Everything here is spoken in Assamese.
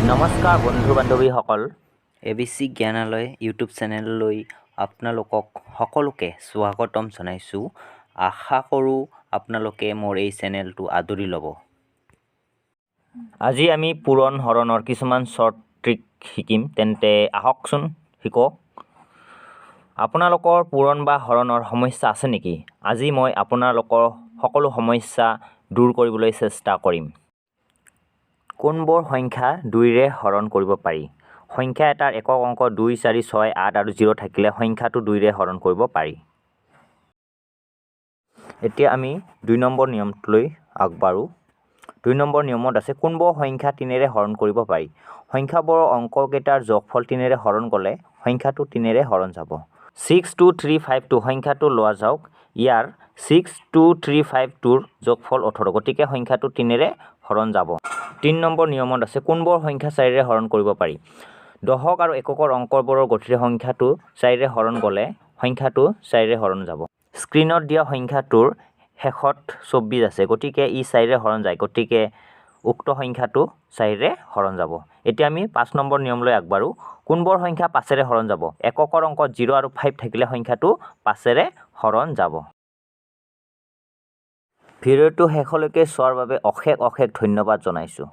নমস্কাৰ বন্ধু বান্ধৱীসকল, ABC জ্ঞানালয় ইউটিউব চেনেললৈ আপোনালোকক সকলোকে স্বাগতম জনাইছোঁ। আশা কৰোঁ আপোনালোকে মোৰ এই চেনেলটো আদৰি ল'ব। আজি আমি পূৰণ হৰণৰ কিছুমান শ্বৰ্ট ট্ৰিক শিকিম, তেন্তে আহকচোন শিকোঁ। আপোনালোকৰ পূৰণ বা হৰণৰ সমস্যা আছে নেকি? আজি মই আপোনালোকৰ সকলো সমস্যা দূৰ কৰিবলৈ চেষ্টা কৰিম। কোনবোৰ সংখ্যা 2ৰে হৰণ কৰিব পাৰি? সংখ্যা এটাৰ একক অংক 2, 4, 6, 8 আৰু 0 থাকিলে সংখ্যাটো 2ৰে হৰণ কৰিব পাৰি। এতিয়া আমি 2 নম্বৰ নিয়মটোলৈ আগবাঢ়ো। 2 নম্বৰ নিয়মত আছে কোনবোৰ সংখ্যা 3ৰে হৰণ কৰিব পাৰি? সংখ্যাবোৰৰ অংককেইটাৰ যোগফল 3ৰে হৰণ গ'লে সংখ্যাটো 3ৰে হৰণ যাব। 62352 সংখ্যাটো লোৱা যাওক। ইয়াৰ 62352ৰ যোগফল 18, গতিকে সংখ্যাটো 3ৰে হৰণ যাব। 3 নম্বৰ নিয়মত আছে কোনবোৰ সংখ্যা 4ৰে হৰণ কৰিব পাৰি? দশক আৰু এককৰ অংকবোৰৰ গঠিত সংখ্যাটো 4ৰে হৰণ গ'লে সংখ্যাটো 4ৰে হৰণ যাব। স্ক্ৰীনত দিয়া সংখ্যাটোৰ শেষত 24 আছে, গতিকে ই 4ৰে হৰণ যায়, গতিকে উক্ত সংখ্যাটো 4ৰে হৰণ যাব। এতিয়া আমি 5 নম্বৰ নিয়মলৈ আগবাঢ়ো। কোনবোৰ সংখ্যা 5ৰে হৰণ যাব? এককৰ অংকত 0 আৰু 5 থাকিলে সংখ্যাটো 5ৰে হৰণ যাব। ভিডিঅ'টো শেষলৈকে চোৱাৰ বাবে অশেষ ধন্যবাদ জনাইছোঁ।